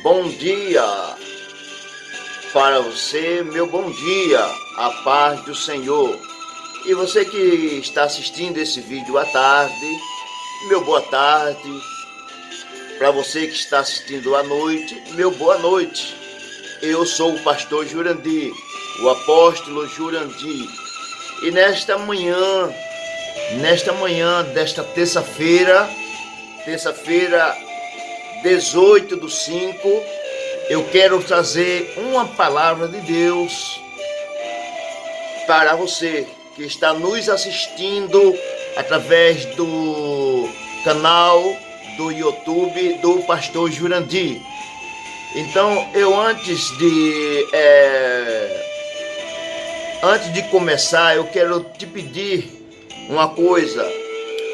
Bom dia para você, meu bom dia, a paz do Senhor. E você que está assistindo esse vídeo à tarde, meu boa tarde. Para você que está assistindo à noite, meu boa noite. Eu sou o pastor Jurandir, o apóstolo Jurandir. E nesta manhã desta terça-feira, 18/5, eu quero trazer uma palavra de Deus para você que está nos assistindo através do canal do YouTube do pastor Jurandir. Então, eu antes de começar, eu quero te pedir uma coisa.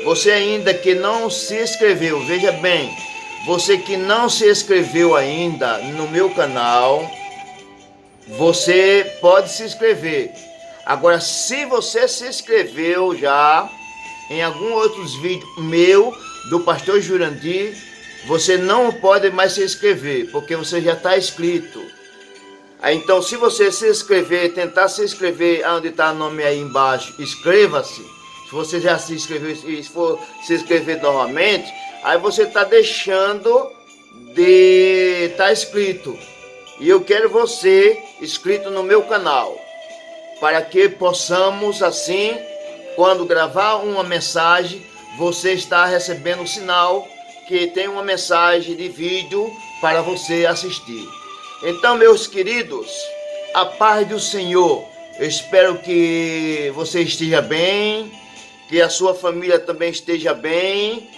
Você ainda que não se inscreveu, veja bem, você que não se inscreveu ainda no meu canal, você pode se inscrever. Agora, se você se inscreveu já em algum outros vídeos meu, do pastor Jurandir, você não pode mais se inscrever, porque você já está inscrito. Então, se você se inscrever, tentar se inscrever onde está o nome aí embaixo, inscreva-se. Se você já se inscreveu e for se inscrever novamente, aí você está deixando de estar inscrito. E eu quero você inscrito no meu canal, para que possamos assim, quando gravar uma mensagem, você está recebendo um sinal que tem uma mensagem de vídeo para você assistir. Então, meus queridos, a paz do Senhor. Eu espero que você esteja bem, que a sua família também esteja bem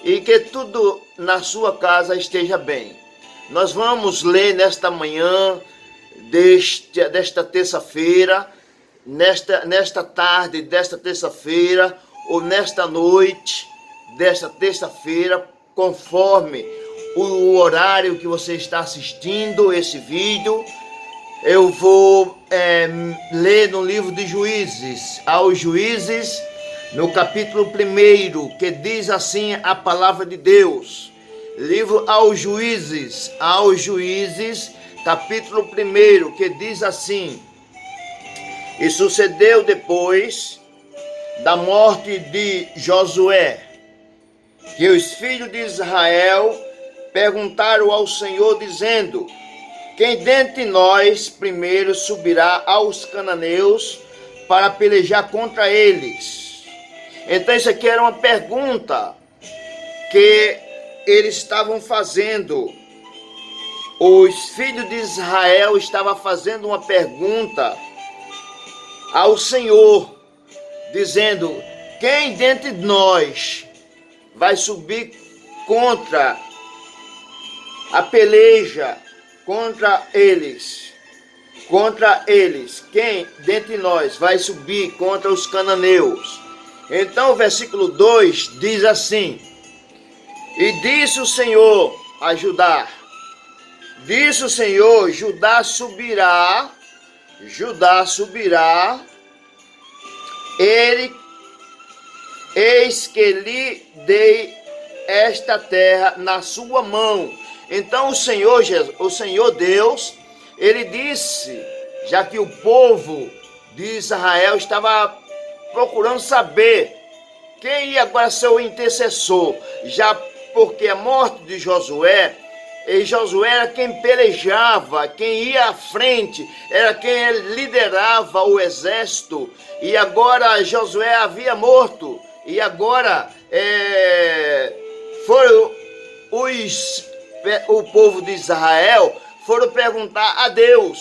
e que tudo na sua casa esteja bem. Nós vamos ler nesta manhã desta terça-feira, nesta tarde desta terça-feira, ou nesta noite desta terça-feira, conforme o horário que você está assistindo esse vídeo. Eu vou ler no livro de Juízes, aos Juízes, no capítulo 1, que diz assim a palavra de Deus. Livro aos Juízes, capítulo 1, que diz assim: E sucedeu depois da morte de Josué, que os filhos de Israel perguntaram ao Senhor, dizendo: Quem dentre nós primeiro subirá aos cananeus para pelejar contra eles? Então isso aqui era uma pergunta que eles estavam fazendo. Os filhos de Israel estavam fazendo uma pergunta ao Senhor, dizendo: quem dentre nós vai subir contra a peleja contra eles? Quem dentre nós vai subir contra os cananeus? Então o versículo 2 diz assim: E disse o Senhor a Judá, Judá subirá, eis que lhe dei esta terra na sua mão. Então o Senhor Deus, ele disse, já que o povo de Israel estava procurando saber quem ia agora ser o intercessor, já porque a morte de Josué, e Josué era quem pelejava, quem ia à frente, era quem liderava o exército, e agora Josué havia morto, e agora o povo de Israel foram perguntar a Deus: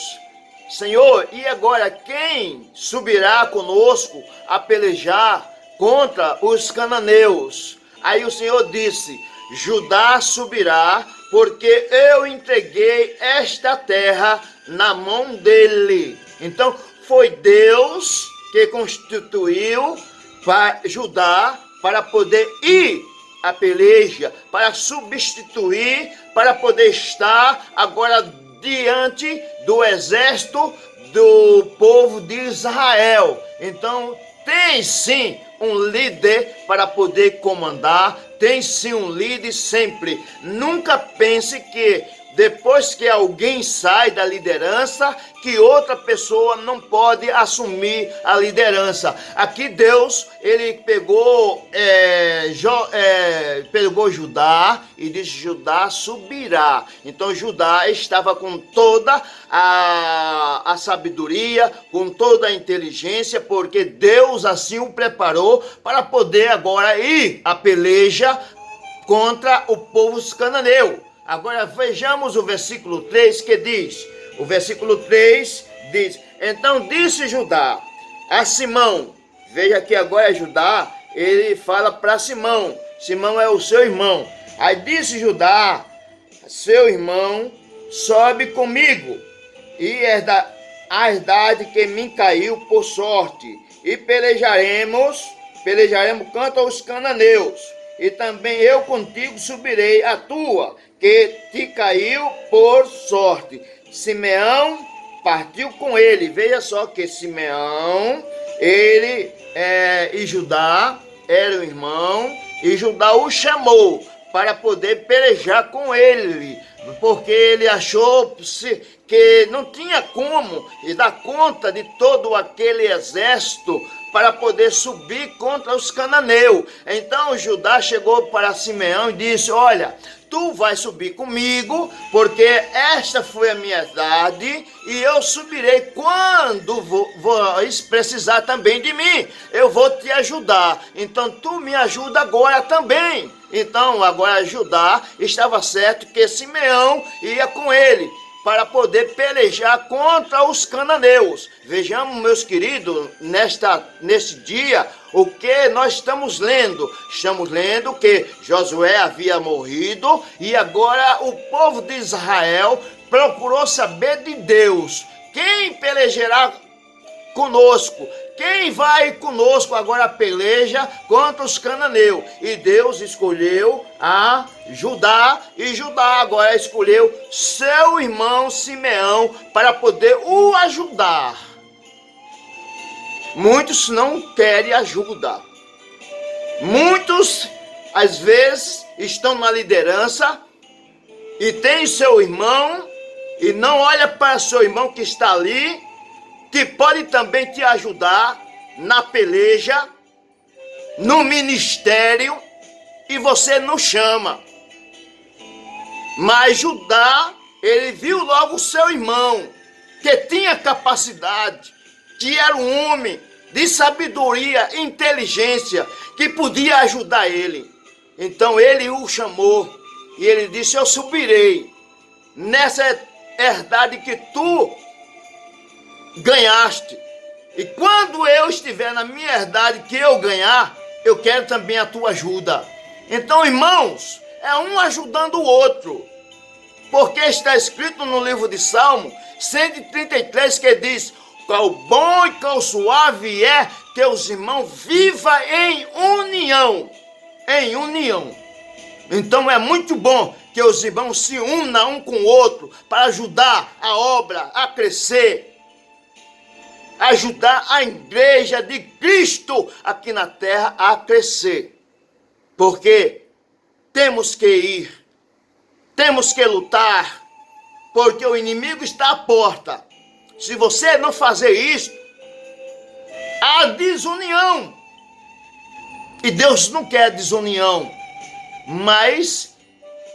Senhor, e agora quem subirá conosco a pelejar contra os cananeus? Aí o Senhor disse: Judá subirá, porque eu entreguei esta terra na mão dele. Então foi Deus que constituiu para Judá para poder ir à peleja, para substituir, para poder estar agora diante do exército do povo de Israel. Então tem sim um líder para poder comandar, tem sim um líder sempre. Nunca pense que depois que alguém sai da liderança, que outra pessoa não pode assumir a liderança. Aqui Deus, ele pegou Judá e disse: Judá subirá. Então Judá estava com toda a sabedoria, com toda a inteligência, porque Deus assim o preparou para poder agora ir à peleja contra o povo cananeu. Agora vejamos o versículo 3 que diz, o versículo 3 diz: então disse Judá a Simão, veja que agora Judá, ele fala para Simão, Simão é o seu irmão. Aí disse Judá, seu irmão, sobe comigo, e a herdade que me caiu por sorte, e pelejaremos contra os cananeus, e também eu contigo subirei a tua, que te caiu por sorte. Simeão partiu com ele. Veja só que Simeão, ele e Judá eram irmãos, e Judá o chamou para poder pelejar com ele, porque ele achou que não tinha como dar conta de todo aquele exército para poder subir contra os cananeus. Então Judá chegou para Simeão e disse: olha, tu vais subir comigo, porque esta foi a minha idade, e eu subirei quando vais precisar também de mim. Eu vou te ajudar, então tu me ajuda agora também. Então agora Judá estava certo que Simeão ia com ele para poder pelejar contra os cananeus. Vejamos, meus queridos, neste dia, o que nós estamos lendo. Estamos lendo que Josué havia morrido e agora o povo de Israel procurou saber de Deus. Quem pelejará conosco? Quem vai conosco agora peleja contra os cananeus? E Deus escolheu a Judá, e Judá agora escolheu seu irmão Simeão para poder o ajudar. Muitos não querem ajuda. Muitos, às vezes, estão na liderança e tem seu irmão e não olha para seu irmão que está ali, que pode também te ajudar na peleja, no ministério, e você não chama. Mas Judá, ele viu logo o seu irmão, que tinha capacidade, que era um homem de sabedoria e inteligência, que podia ajudar ele. Então ele o chamou, e ele disse: eu subirei nessa herdade que tu ganhaste, e quando eu estiver na minha herdade que eu ganhar, eu quero também a tua ajuda. Então, irmãos, é um ajudando o outro, porque está escrito no livro de Salmo 133 que diz: qual bom e qual suave é que os irmãos vivam em união. Então é muito bom que os irmãos se unam um com o outro para ajudar a obra a crescer, ajudar a igreja de Cristo aqui na terra a crescer. Porque temos que ir, temos que lutar, porque o inimigo está à porta. Se você não fazer isso, há desunião. E Deus não quer desunião. Mas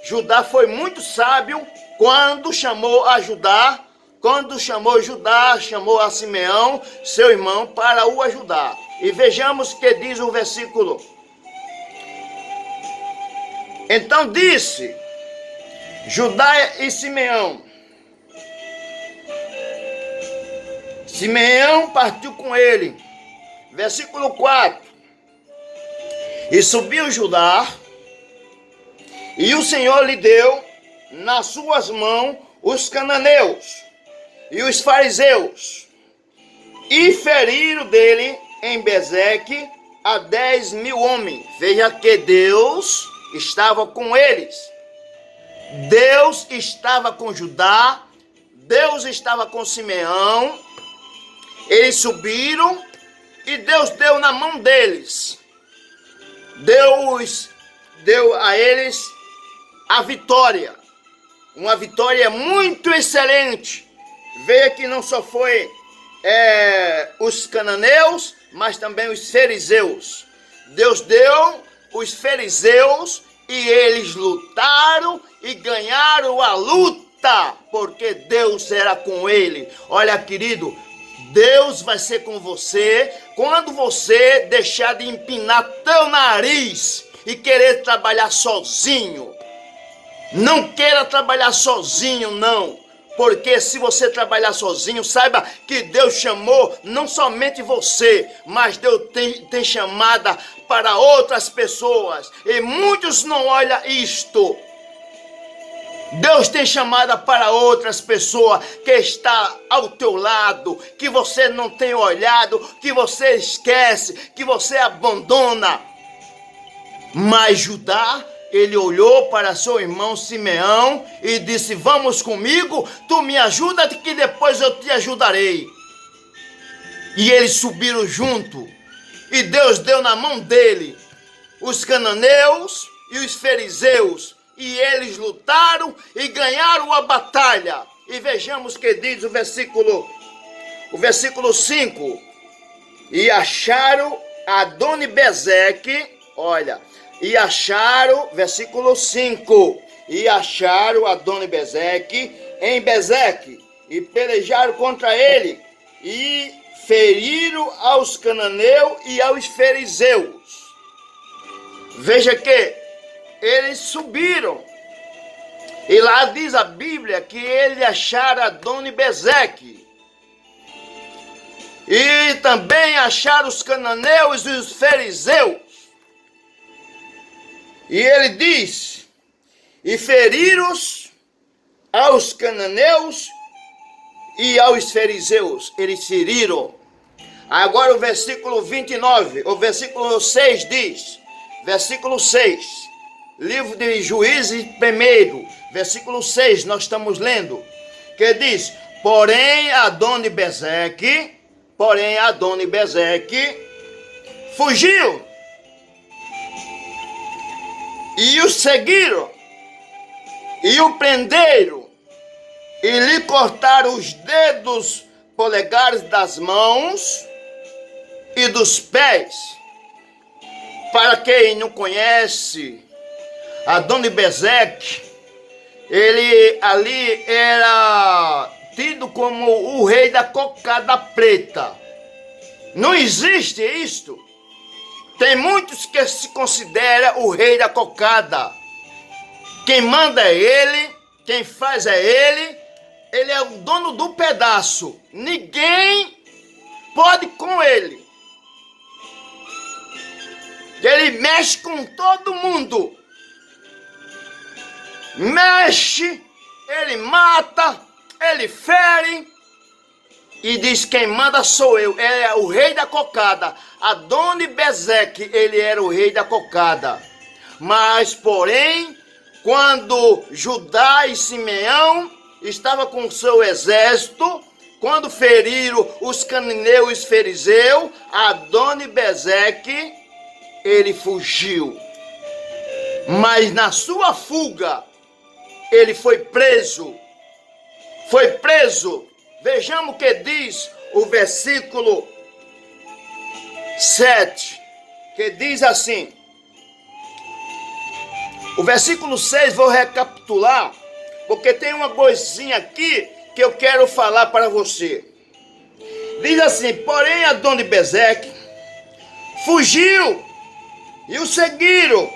Judá foi muito sábio quando chamou a Judá. Quando chamou Judá, chamou a Simeão, seu irmão, para o ajudar. E vejamos o que diz o versículo. Então disse Judá e Simeão. Simeão partiu com ele. Versículo 4. E subiu Judá, e o Senhor lhe deu nas suas mãos os cananeus e os fariseus, e feriram dele em Bezeque a 10.000 homens. Veja que Deus estava com eles. Deus estava com Judá, Deus estava com Simeão. Eles subiram e Deus deu na mão deles. Deus deu a eles a vitória. uma vitória muito excelente. Veja que não só foi os cananeus, mas também os fariseus. Deus deu os fariseus e eles lutaram e ganharam a luta, porque Deus era com ele. Olha, querido, Deus vai ser com você quando você deixar de empinar teu nariz e querer trabalhar sozinho. Não queira trabalhar sozinho, não. Porque se você trabalhar sozinho, saiba que Deus chamou não somente você, mas Deus tem chamada para outras pessoas. E muitos não olham isto. Deus tem chamada para outras pessoas que está ao teu lado, que você não tem olhado, que você esquece, que você abandona. Mas Judá, ele olhou para seu irmão Simeão e disse: vamos comigo, tu me ajuda que depois eu te ajudarei. E eles subiram junto. E Deus deu na mão dele os cananeus e os fariseus. E eles lutaram e ganharam a batalha. E vejamos o que diz o versículo 5. E acharam Adoni-Bezeque, olha, e acharam, versículo 5, e acharam Adoni-Bezeque em Bezeque, e pelejaram contra ele, e feriram aos cananeus e aos fariseus. Veja que eles subiram, e lá diz a Bíblia que ele acharam Adoni-Bezeque, e também acharam os cananeus e os fariseus. E ele diz: e feriram aos cananeus e aos fariseus. Eles feriram. Agora o versículo 29, o versículo 6 diz, versículo 6, livro de Juízes 1, versículo 6, nós estamos lendo, que diz: porém Adoni-Bezeque fugiu, e o seguiram, e o prenderam, e lhe cortaram os dedos polegares das mãos e dos pés. Para quem não conhece, Adoni-Bezeque, ele ali era tido como o rei da cocada preta. Não existe isto. Tem muitos que se considera o rei da cocada. Quem manda é ele, quem faz é ele é o dono do pedaço. Ninguém pode com ele. Ele mexe com todo mundo. Mexe, ele mata, ele fere. E diz: quem manda sou eu. Ele é o rei da cocada. Adoni-Bezeque, ele era o rei da cocada. Mas, porém, quando Judá e Simeão estavam com o seu exército, quando feriram os cananeus e os fariseus, Adoni-Bezeque, ele fugiu. Mas na sua fuga, ele foi preso. Foi preso. Vejamos o que diz o versículo 7, que diz assim. O versículo 6, vou recapitular, porque tem uma coisinha aqui que eu quero falar para você. Diz assim: porém Adoni-Bezeque fugiu, e o seguiram,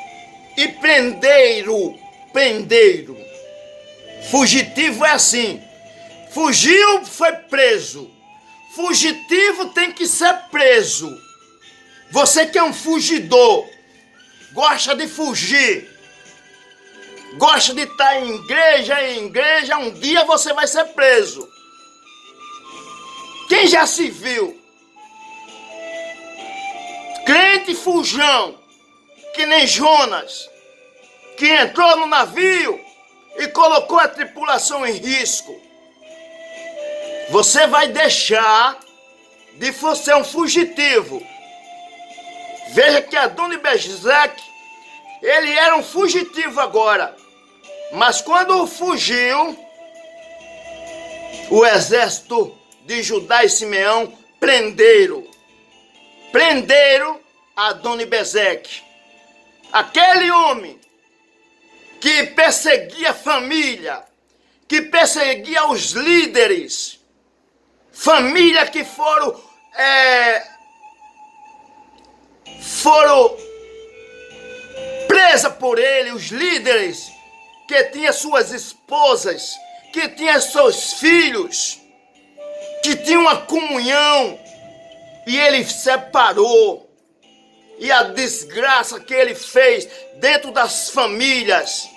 e prenderam. Fugitivo é assim. Fugiu, foi preso. Fugitivo tem que ser preso. Você que é um fugidor, gosta de fugir, gosta de estar em igreja, um dia você vai ser preso. Quem já se viu? Crente fujão, que nem Jonas, que entrou no navio e colocou a tripulação em risco. Você vai deixar de ser um fugitivo. Veja que Adoni-Bezeque, ele era um fugitivo agora. Mas quando fugiu, o exército de Judá e Simeão prenderam Adoni-Bezeque, aquele homem que perseguia a família, que perseguia os líderes, família que foram presas por ele, os líderes que tinham suas esposas, que tinham seus filhos, que tinham uma comunhão, e ele separou. E a desgraça que ele fez dentro das famílias,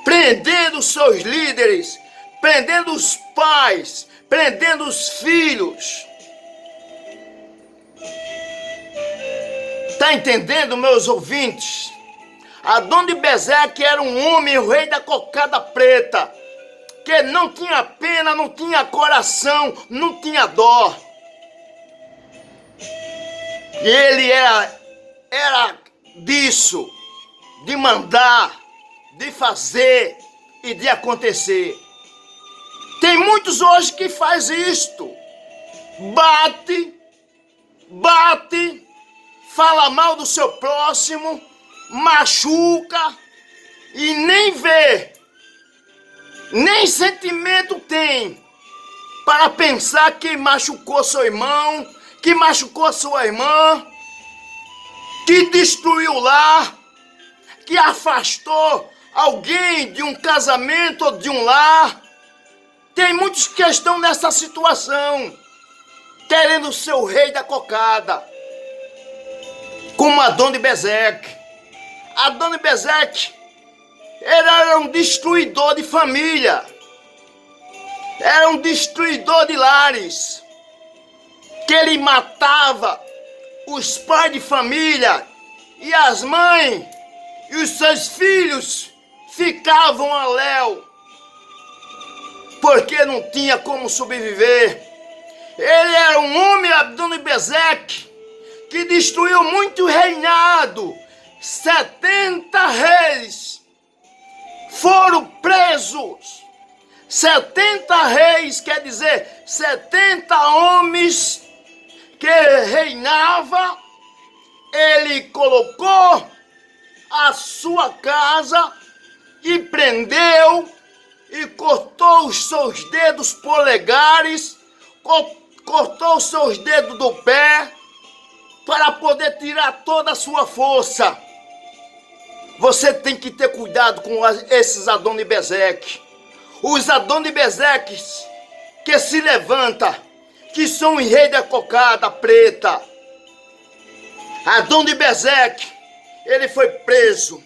prendendo seus líderes, prendendo os pais, prendendo os filhos. Está entendendo, meus ouvintes? Adoni-Bezeque era um homem, o rei da cocada preta, que não tinha pena, não tinha coração, não tinha dó. E ele era disso, de mandar, de fazer e de acontecer. Tem muitos hoje que faz isto. Bate, fala mal do seu próximo, machuca e nem vê, nem sentimento tem para pensar que machucou seu irmão, que machucou sua irmã, que destruiu o lar, que afastou alguém de um casamento ou de um lar. Tem muitos que estão nessa situação, querendo ser o rei da cocada, como Adoni-Bezeque. Adoni-Bezeque, ele era um destruidor de família, era um destruidor de lares, que ele matava os pais de família e as mães e os seus filhos ficavam a léu, porque não tinha como sobreviver. Ele era um homem, Adoni-Bezeque, que destruiu muito reinado. 70 reis foram presos. 70 reis, quer dizer, 70 homens que reinava, ele colocou a sua casa e prendeu e cortou os seus dedos polegares, cortou os seus dedos do pé para poder tirar toda a sua força. Você tem que ter cuidado com esses Adoni-Bezeque. Os Adoni-Bezeques que se levantam, que são o rei da cocada preta. Adoni-Bezeque, ele foi preso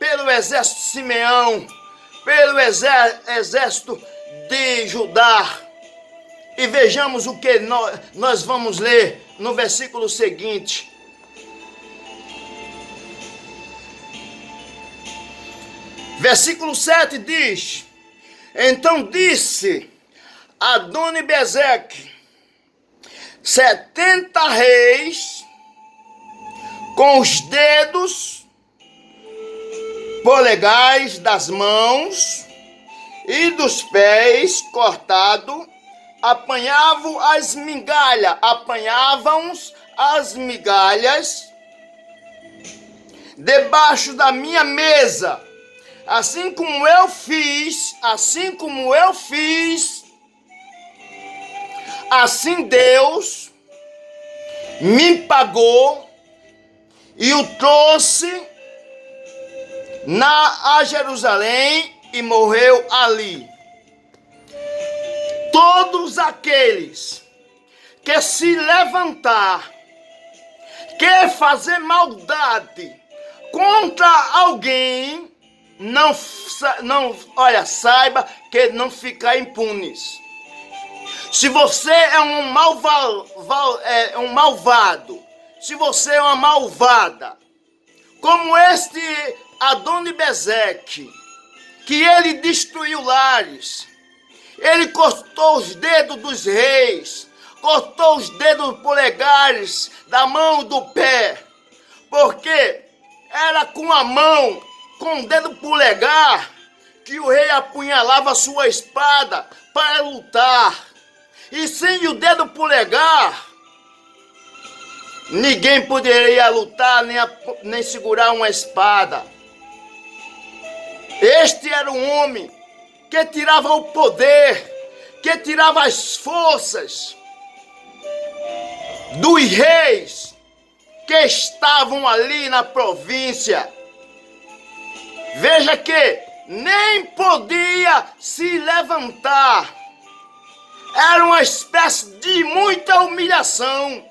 pelo exército de Simeão, pelo exército de Judá. E vejamos o que nós vamos ler no versículo seguinte. Versículo 7 diz: então disse Adoni-Bezeque, 70 reis com os dedos polegares das mãos e dos pés cortados apanhavam as migalhas debaixo da minha mesa, assim como eu fiz, assim Deus me pagou e o trouxe a Jerusalém e morreu ali. Todos aqueles que se levantar, que fazer maldade contra alguém, saiba que não fica impunes. Se você é um malvado, se você é uma malvada, como este Adoni-Bezeque, que ele destruiu lares, ele cortou os dedos dos reis, cortou os dedos polegares da mão e do pé, porque era com a mão, com o dedo polegar, que o rei apunhalava sua espada para lutar. E sem o dedo polegar, ninguém poderia lutar nem segurar uma espada. Este era um homem que tirava o poder, que tirava as forças dos reis que estavam ali na província. Veja que nem podia se levantar. Era uma espécie de muita humilhação.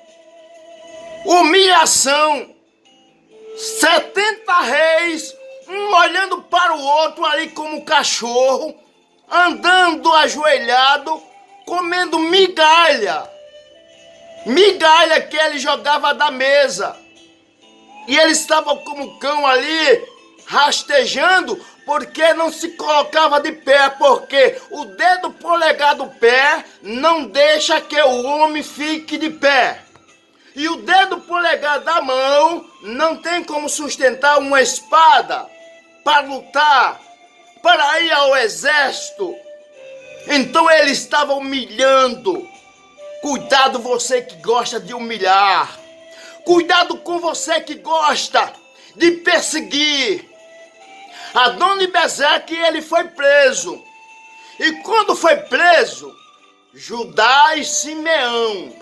Humilhação. 70 reis, um olhando para o outro ali como cachorro, andando ajoelhado, comendo migalha. Migalha que ele jogava da mesa. E ele estava como cão ali, rastejando, porque não se colocava de pé, porque o dedo polegar do pé não deixa que o homem fique de pé. E o dedo polegar da mão não tem como sustentar uma espada para lutar, para ir ao exército. Então ele estava humilhando. Cuidado você que gosta de humilhar. Cuidado com você que gosta de perseguir. Adoni-Bezeque, ele foi preso. E quando foi preso, Judá e Simeão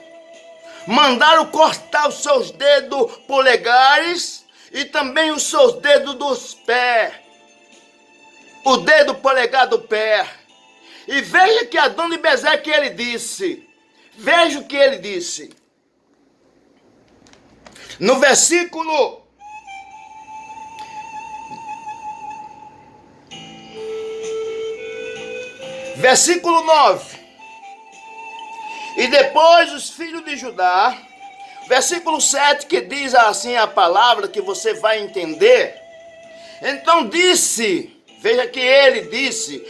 mandaram cortar os seus dedos polegares e também os seus dedos dos pés. O dedo polegar do pé. E veja que Adoni-Bezeque, ele disse. Veja o que ele disse. No versículo 9. E depois os filhos de Judá, versículo 7, que diz assim a palavra que você vai entender. Então disse, veja que ele disse,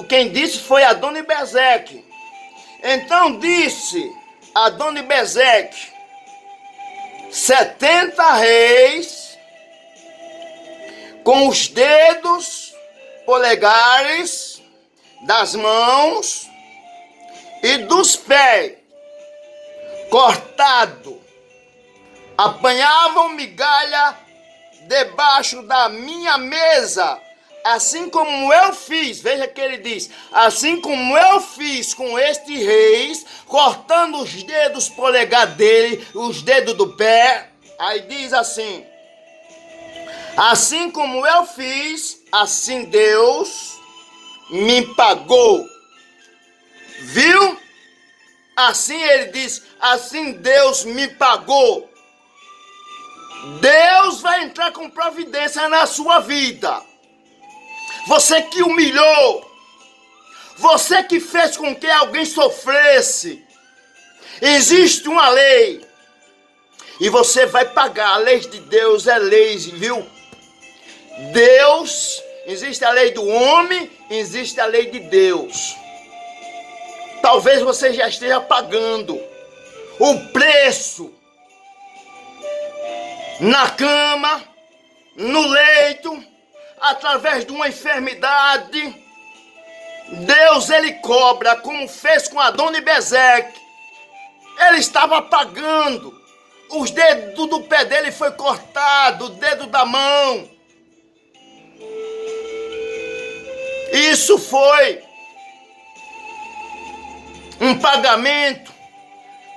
quem disse foi Adoni-Bezeque. Então disse Adoni-Bezeque, 70 reis com os dedos polegares das mãos e dos pés cortado, apanhavam migalha debaixo da minha mesa, assim como eu fiz. Veja que ele diz, assim como eu fiz com estes reis, cortando os dedos polegar dele, os dedos do pé. Aí diz assim, assim como eu fiz, assim Deus me pagou. Viu? Assim ele diz, assim Deus me pagou. Deus vai entrar com providência na sua vida. Você que humilhou, você que fez com que alguém sofresse, existe uma lei e você vai pagar. A lei de Deus é lei, viu? Deus, existe a lei do homem, existe a lei de Deus. Talvez você já esteja pagando o preço na cama, no leito, através de uma enfermidade. Deus, ele cobra, como fez com Adoni-Bezeque. Ele estava pagando. Os dedos do pé dele foi cortado, o dedo da mão. Isso foi um pagamento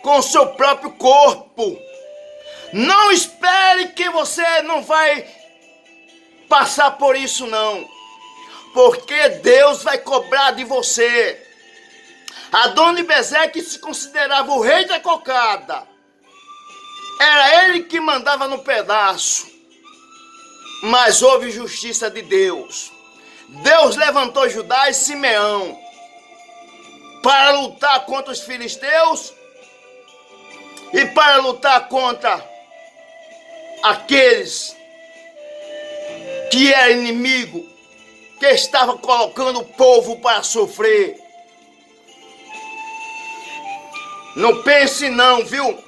com o seu próprio corpo. Não espere que você não vai passar por isso, não. Porque Deus vai cobrar de você. Adoni-Bezeque se considerava o rei da cocada. Era ele que mandava no pedaço. Mas houve justiça de Deus. Deus levantou Judá e Simeão para lutar contra os filisteus e para lutar contra aqueles que era inimigo, que estava colocando o povo para sofrer. Não pense não, viu?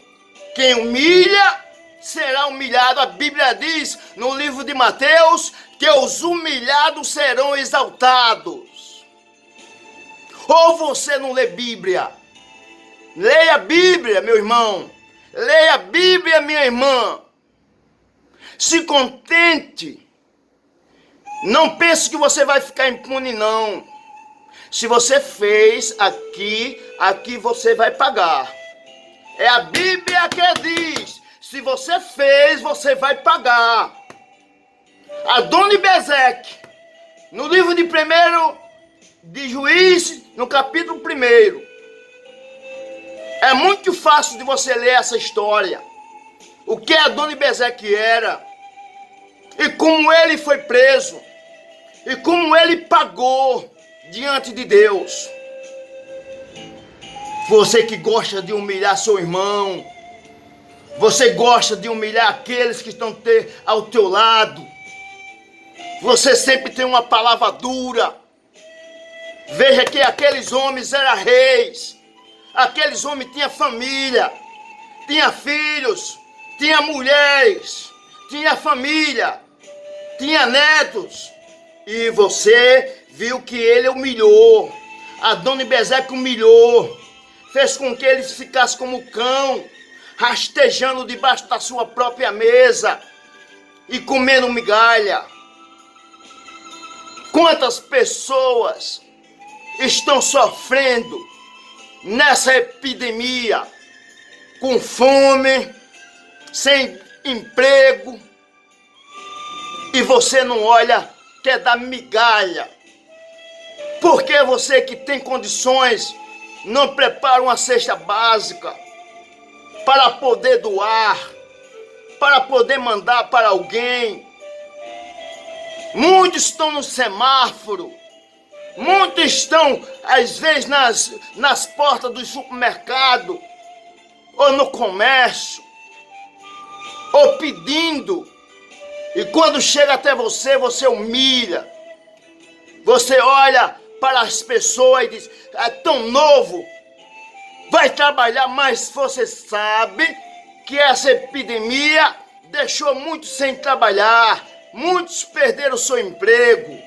Quem humilha será humilhado. A Bíblia diz no livro de Mateus que os humilhados serão exaltados. Ou você não lê Bíblia? Leia a Bíblia, meu irmão. Leia a Bíblia, minha irmã. Se contente. Não pense que você vai ficar impune, não. Se você fez aqui você vai pagar. É a Bíblia que diz, se você fez, você vai pagar. Adoni-Bezeque, no livro de 1 de Juízes, no capítulo 1. É muito fácil de você ler essa história. O que Adoni-Bezeque era. E como ele foi preso. E como ele pagou diante de Deus. Você que gosta de humilhar seu irmão. Você gosta de humilhar aqueles que estão ao teu lado. Você sempre tem uma palavra dura. Veja que aqueles homens eram reis. Aqueles homens tinham família. Tinha filhos. Tinha mulheres. Tinha família. Tinha netos. E você viu que ele humilhou. Adoni-Bezeque humilhou. Fez com que eles ficassem como cão, rastejando debaixo da sua própria mesa e comendo migalha. Quantas pessoas estão sofrendo nessa epidemia, com fome, sem emprego, e você não olha, quer dar migalha? Por que você que tem condições não prepara uma cesta básica para poder doar, para poder mandar para alguém? Muitos estão no semáforo, muitos estão às vezes nas portas do supermercado, ou no comércio, ou pedindo, e quando chega até você, você humilha, você olha para as pessoas e diz, é tão novo, vai trabalhar, mas você sabe que essa epidemia deixou muitos sem trabalhar, muitos perderam seu emprego,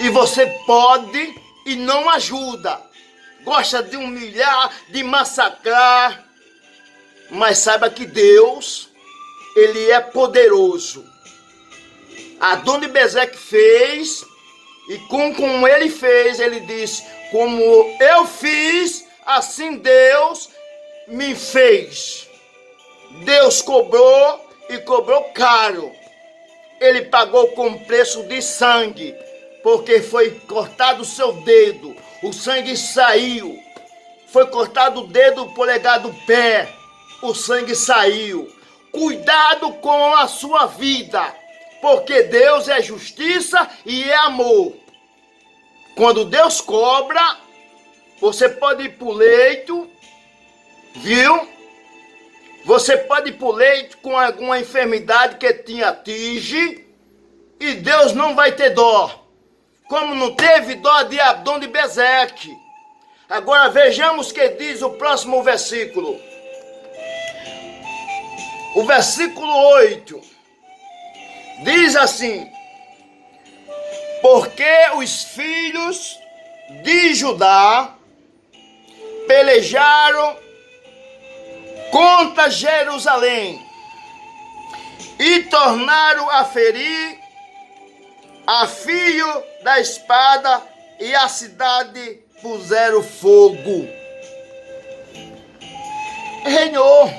e você pode e não ajuda, gosta de humilhar, de massacrar, mas saiba que Deus, Ele é poderoso. Adoni-Bezeque fez, e como ele fez, ele disse, como eu fiz, assim Deus me fez. Deus cobrou, e cobrou caro. Ele pagou com preço de sangue, porque foi cortado o seu dedo, o sangue saiu. Foi cortado o dedo, o polegar do pé, o sangue saiu. Cuidado com a sua vida, porque Deus é justiça e é amor. Quando Deus cobra, você pode ir para o leito, viu? Você pode ir para o leito com alguma enfermidade que te atinge e Deus não vai ter dó. Como não teve dó de Adoni-Bezeque. Agora vejamos o que diz o próximo versículo. O versículo 8 diz assim: porque os filhos de Judá pelejaram contra Jerusalém e tornaram a ferir a fio da espada, e a cidade puseram fogo. Reinou.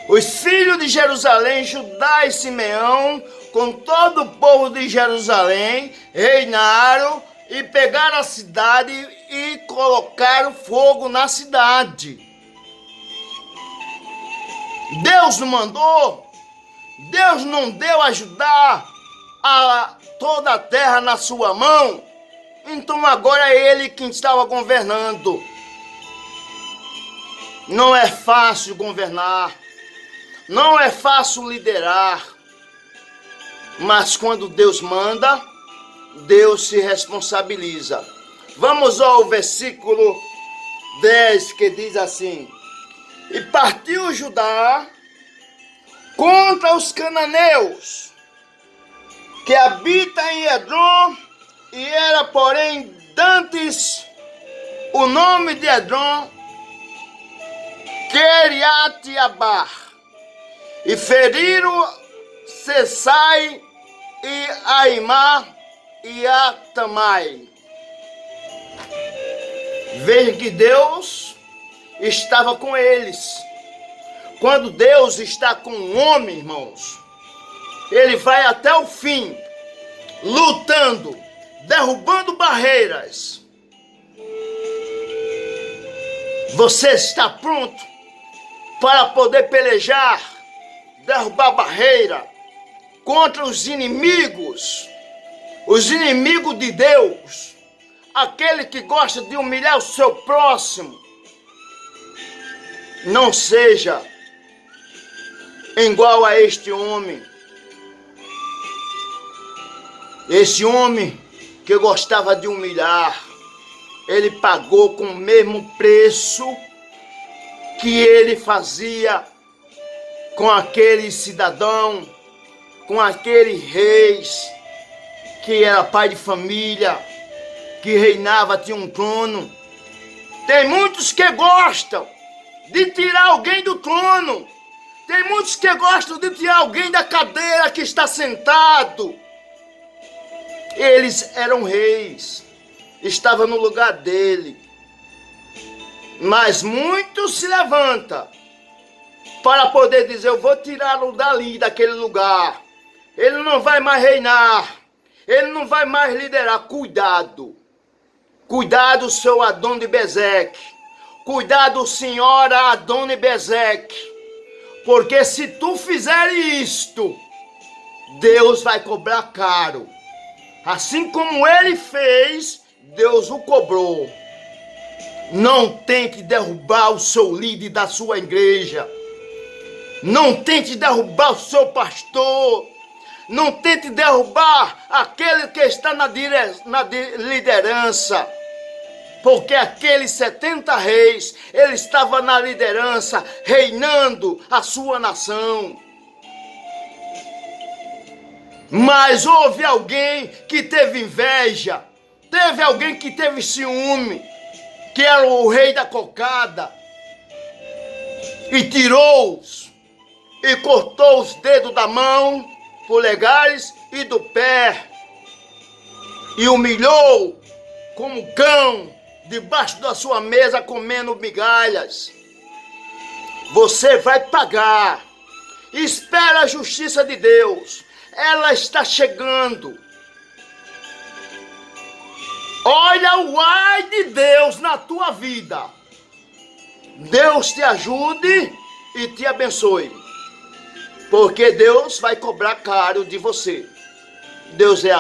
Os filhos de Jerusalém, Judá e Simeão, com todo o povo de Jerusalém, reinaram e pegaram a cidade e colocaram fogo na cidade. Deus não mandou, Deus não deu a Judá toda a terra na sua mão, então agora é ele quem estava governando. Não é fácil governar, não é fácil liderar, mas quando Deus manda, Deus se responsabiliza. Vamos ao versículo 10, que diz assim: e partiu Judá contra os cananeus que habita em Edom, e era, porém, dantes o nome de Edom, Queriate-Abar, e feriram Sesai e Aimá e Atamai. Veja que Deus estava com eles. Quando Deus está com um homem, irmãos, ele vai até o fim, lutando, derrubando barreiras. Você está pronto para poder pelejar, derrubar barreira contra os inimigos de Deus, aquele que gosta de humilhar o seu próximo? Não seja igual a este homem. Esse homem que gostava de humilhar, ele pagou com o mesmo preço que ele fazia com aquele cidadão, com aquele reis que era pai de família, que reinava, tinha um trono. Tem muitos que gostam de tirar alguém do trono. Tem muitos que gostam de tirar alguém da cadeira que está sentado. Eles eram reis, estavam no lugar dele. Mas muitos se levantam para poder dizer: eu vou tirá-lo dali, daquele lugar. Ele não vai mais reinar. Ele não vai mais liderar. Cuidado. Cuidado, seu Adoni-Bezeque. Cuidado, senhora Adoni-Bezeque. Porque se tu fizer isto, Deus vai cobrar caro. Assim como ele fez, Deus o cobrou. Não tente derrubar o seu líder da sua igreja. Não tente derrubar o seu pastor. Não tente derrubar aquele que está na liderança. Porque aqueles 70 reis, ele estava na liderança, reinando a sua nação. Mas houve alguém que teve inveja, teve alguém que teve ciúme, que era o rei da cocada, e tirou-os, e cortou os dedos da mão, polegares e do pé, e humilhou como cão, debaixo da sua mesa comendo migalhas. Você vai pagar. Espera a justiça de Deus. Ela está chegando. Olha o ai de Deus na tua vida. Deus te ajude e te abençoe. Porque Deus vai cobrar caro de você. Deus é amor.